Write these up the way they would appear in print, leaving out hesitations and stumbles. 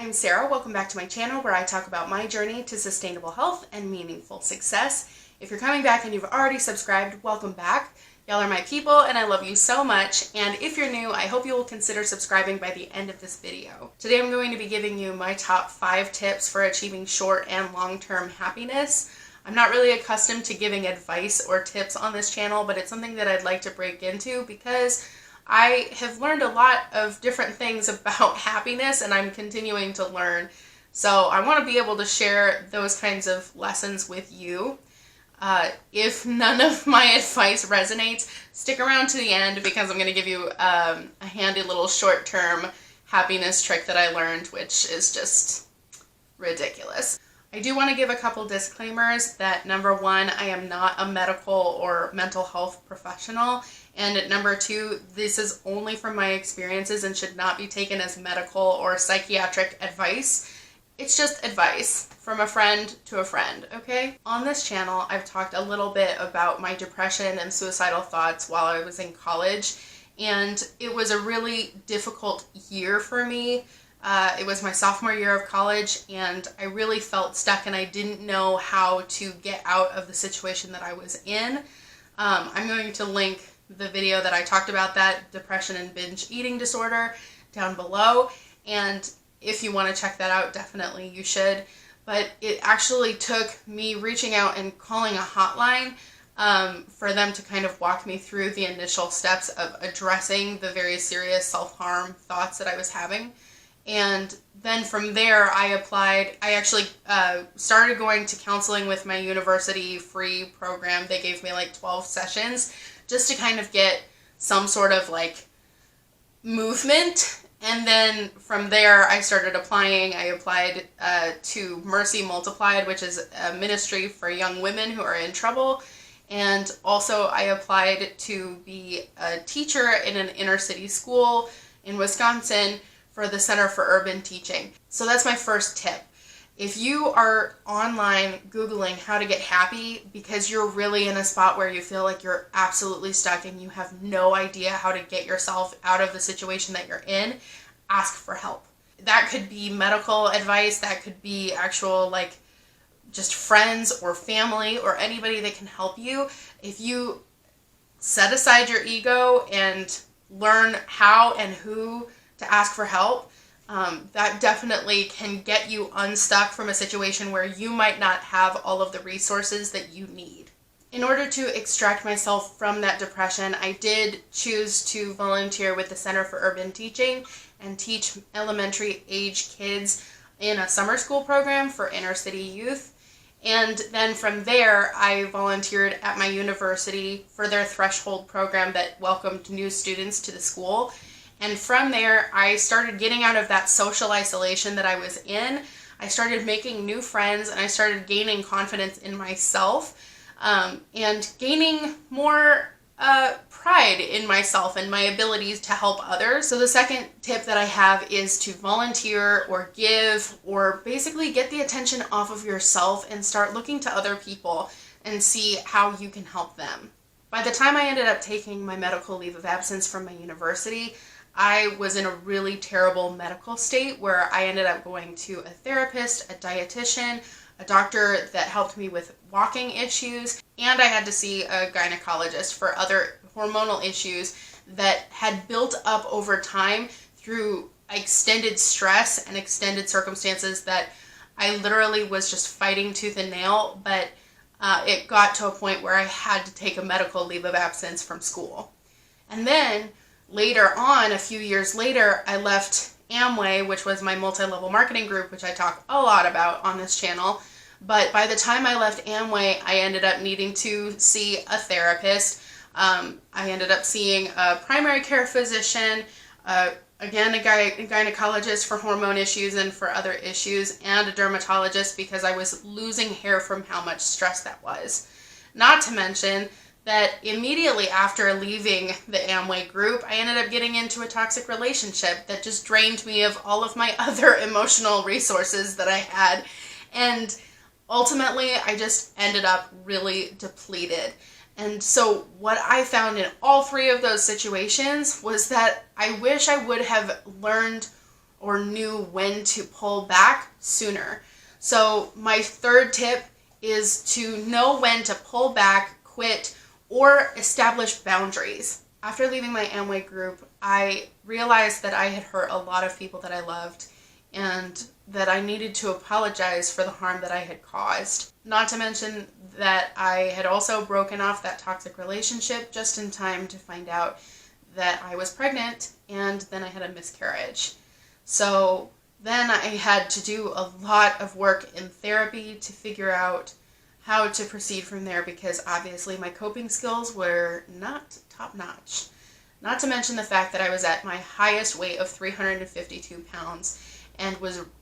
I'm Sarah. Welcome back to my channel where I talk about my journey to sustainable health and meaningful success. If you're coming back and you've already subscribed, welcome back. Y'all are my people and I love you so much. And if you're new, I hope you will consider subscribing by the end of this video. Today I'm going to be giving you my top 5 tips for achieving short and long-term happiness. I'm not really accustomed to giving advice or tips on this channel, but it's something that I'd like to break into because I have learned a lot of different things about happiness and I'm continuing to learn. So I want to be able to share those kinds of lessons with you. If none of my advice resonates, stick around to the end because I'm going to give you a handy little short-term happiness trick that I learned, which is just ridiculous. I do want to give a couple disclaimers that number 1, I am not a medical or mental health professional, and number 2, this is only from my experiences and should not be taken as medical or psychiatric advice. It's just advice from a friend to a friend, okay? On this channel, I've talked a little bit about my depression and suicidal thoughts while I was in college, and it was a really difficult year for me. It was my sophomore year of college and I really felt stuck and I didn't know how to get out of the situation that I was in. I'm going to link the video that I talked about that, depression and binge eating disorder, down below. And if you want to check that out, definitely you should. But it actually took me reaching out and calling a hotline for them to kind of walk me through the initial steps of addressing the very serious self-harm thoughts that I was having. And then from there, I actually started going to counseling with my university free program. They gave me like 12 sessions just to kind of get some sort of like movement. And then from there, I started applying. I applied to Mercy Multiplied, which is a ministry for young women who are in trouble. And also I applied to be a teacher in an inner city school in Wisconsin for the Center for Urban Teaching. So that's my first tip. If you are online Googling how to get happy because you're really in a spot where you feel like you're absolutely stuck and you have no idea how to get yourself out of the situation that you're in, ask for help. That could be medical advice, that could be actual like just friends or family or anybody that can help you. If you set aside your ego and learn how and who to ask for help, that definitely can get you unstuck from a situation where you might not have all of the resources that you need. In order to extract myself from that depression, I did choose to volunteer with the Center for Urban Teaching and teach elementary age kids in a summer school program for inner city youth. And then from there, I volunteered at my university for their Threshold program that welcomed new students to the school. And from there, I started getting out of that social isolation that I was in. I started making new friends and I started gaining confidence in myself and gaining more pride in myself and my abilities to help others. So the second tip that I have is to volunteer or give or basically get the attention off of yourself and start looking to other people and see how you can help them. By the time I ended up taking my medical leave of absence from my university, I was in a really terrible medical state where I ended up going to a therapist, a dietitian, a doctor that helped me with walking issues, and I had to see a gynecologist for other hormonal issues that had built up over time through extended stress and extended circumstances that I literally was just fighting tooth and nail, but it got to a point where I had to take a medical leave of absence from school. And then later on, a few years later, I left Amway, which was my multi-level marketing group, which I talk a lot about on this channel. But by the time I left Amway, I ended up needing to see a therapist. I ended up seeing a primary care physician, again, a gynecologist for hormone issues and for other issues, and a dermatologist because I was losing hair from how much stress that was. Not to mention that immediately after leaving the Amway group, I ended up getting into a toxic relationship that just drained me of all of my other emotional resources that I had. And ultimately, I just ended up really depleted. And so what I found in all 3 of those situations was that I wish I would have learned or knew when to pull back sooner. So my third tip is to know when to pull back, quit, or establish boundaries. After leaving my Amway group, I realized that I had hurt a lot of people that I loved and that I needed to apologize for the harm that I had caused. Not to mention that I had also broken off that toxic relationship just in time to find out that I was pregnant, and then I had a miscarriage. So then I had to do a lot of work in therapy to figure out how to proceed from there, because obviously my coping skills were not top notch. Not to mention the fact that I was at my highest weight of 352 pounds and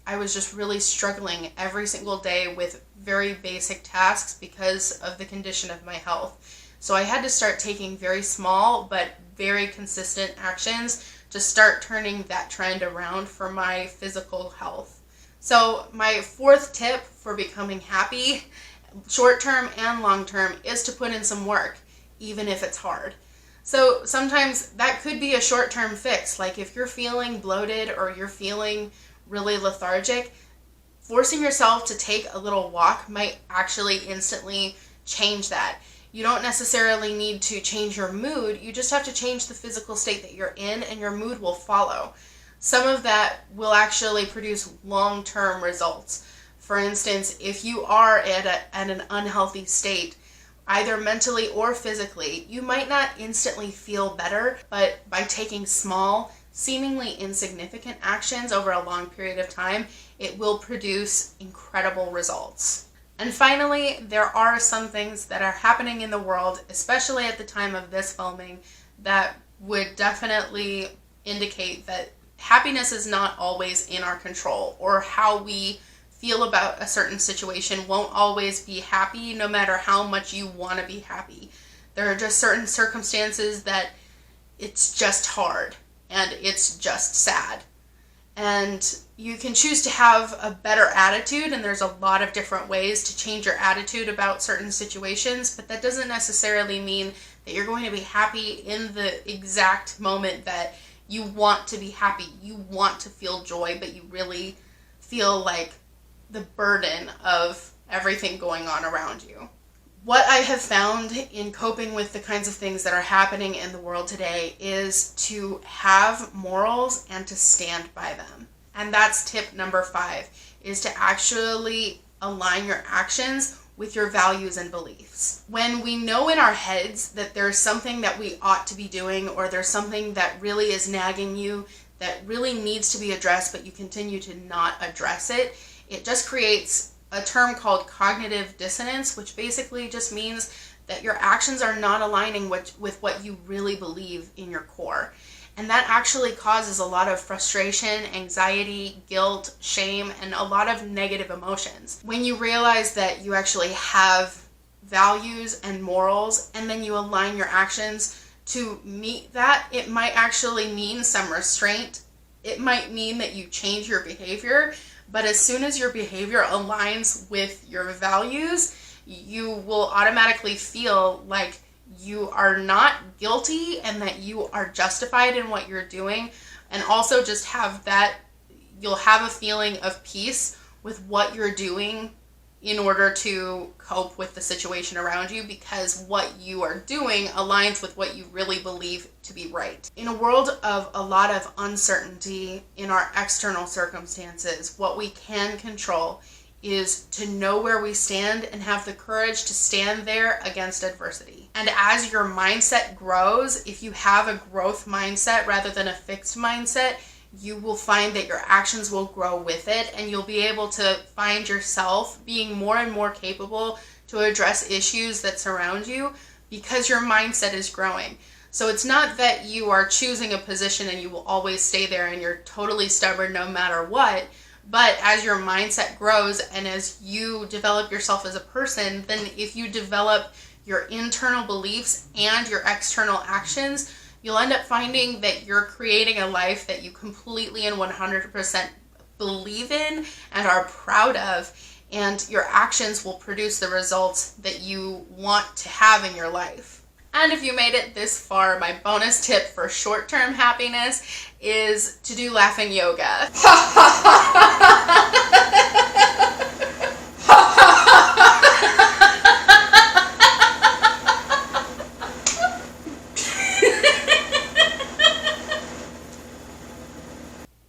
I was just really struggling every single day with very basic tasks because of the condition of my health. So I had to start taking very small but very consistent actions to start turning that trend around for my physical health. So my fourth tip for becoming happy, short-term and long-term, is to put in some work, even if it's hard. So sometimes that could be a short-term fix. Like if you're feeling bloated or you're feeling really lethargic, forcing yourself to take a little walk might actually instantly change that. You don't necessarily need to change your mood, you just have to change the physical state that you're in, and your mood will follow. Some of that will actually produce long-term results. For instance, if you are at an unhealthy state, either mentally or physically, you might not instantly feel better, but by taking small, seemingly insignificant actions over a long period of time, it will produce incredible results. And finally, there are some things that are happening in the world, especially at the time of this filming, that would definitely indicate that happiness is not always in our control, or how we feel about a certain situation won't always be happy no matter how much you want to be happy. There are just certain circumstances that it's just hard and it's just sad. And you can choose to have a better attitude, and there's a lot of different ways to change your attitude about certain situations, but that doesn't necessarily mean that you're going to be happy in the exact moment that you want to be happy. You want to feel joy, but you really feel like the burden of everything going on around you. What I have found in coping with the kinds of things that are happening in the world today is to have morals and to stand by them. And that's tip number 5, is to actually align your actions with your values and beliefs. When we know in our heads that there's something that we ought to be doing, or there's something that really is nagging you, that really needs to be addressed, but you continue to not address it, it just creates a term called cognitive dissonance, which basically just means that your actions are not aligning with what you really believe in your core. And that actually causes a lot of frustration, anxiety, guilt, shame, and a lot of negative emotions. When you realize that you actually have values and morals, and then you align your actions to meet that, it might actually mean some restraint. It might mean that you change your behavior, but as soon as your behavior aligns with your values, you will automatically feel like you are not guilty and that you are justified in what you're doing. And also just have that, you'll have a feeling of peace with what you're doing in order to cope with the situation around you, because what you are doing aligns with what you really believe to be right. In a world of a lot of uncertainty in our external circumstances, what we can control is to know where we stand and have the courage to stand there against adversity. And as your mindset grows, if you have a growth mindset rather than a fixed mindset, you will find that your actions will grow with it, and you'll be able to find yourself being more and more capable to address issues that surround you because your mindset is growing. So it's not that you are choosing a position and you will always stay there and you're totally stubborn no matter what, but as your mindset grows and as you develop yourself as a person, then if you develop your internal beliefs and your external actions, you'll end up finding that you're creating a life that you completely and 100% believe in and are proud of, and your actions will produce the results that you want to have in your life. And if you made it this far, my bonus tip for short-term happiness is to do laughing yoga.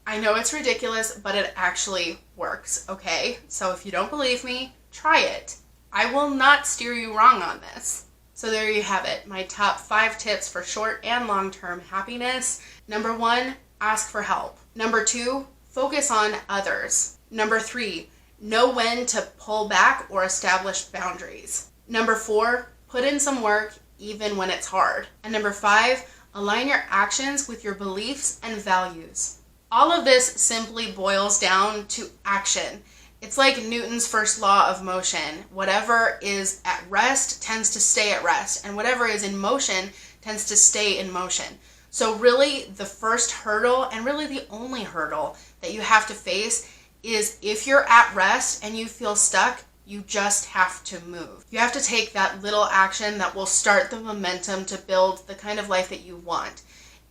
I know it's ridiculous, but it actually works, okay? So if you don't believe me, try it. I will not steer you wrong on this. So there you have it, my top 5 tips for short and long-term happiness. Number 1, ask for help. Number 2, focus on others. Number 3, know when to pull back or establish boundaries. Number 4, put in some work even when it's hard. And number 5, align your actions with your beliefs and values. All of this simply boils down to action. It's like Newton's first law of motion. Whatever is at rest tends to stay at rest, and whatever is in motion tends to stay in motion. So really, the first hurdle, and really the only hurdle that you have to face, is if you're at rest and you feel stuck, you just have to move. You have to take that little action that will start the momentum to build the kind of life that you want,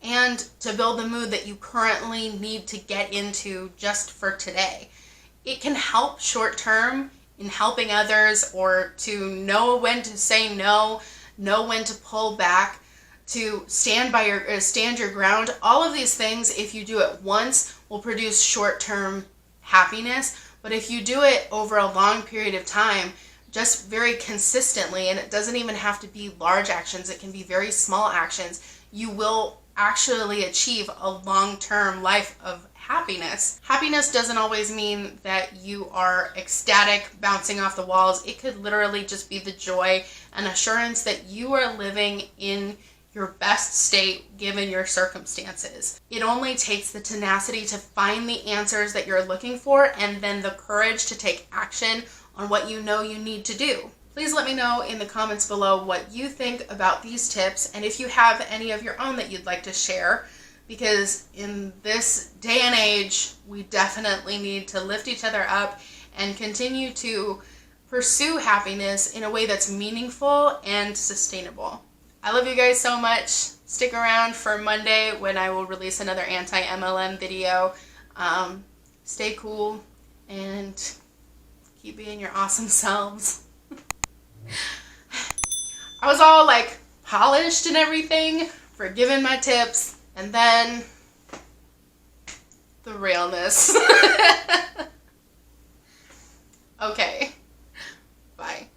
and to build the mood that you currently need to get into just for today. It can help short term in helping others, or to know when to say no, know when to pull back, to stand your ground. All of these things, if you do it once, will produce short term happiness. But if you do it over a long period of time, just very consistently, and it doesn't even have to be large actions, it can be very small actions, you will actually achieve a long-term life of happiness. Happiness doesn't always mean that you are ecstatic, bouncing off the walls. It could literally just be the joy and assurance that you are living in your best state given your circumstances. It only takes the tenacity to find the answers that you're looking for, and then the courage to take action on what you know you need to do. Please let me know in the comments below what you think about these tips, and if you have any of your own that you'd like to share, because in this day and age, we definitely need to lift each other up and continue to pursue happiness in a way that's meaningful and sustainable. I love you guys so much. Stick around for Monday when I will release another anti-MLM video. Stay cool and keep being your awesome selves. I was all like polished and everything for giving my tips, and then the realness. Okay, bye.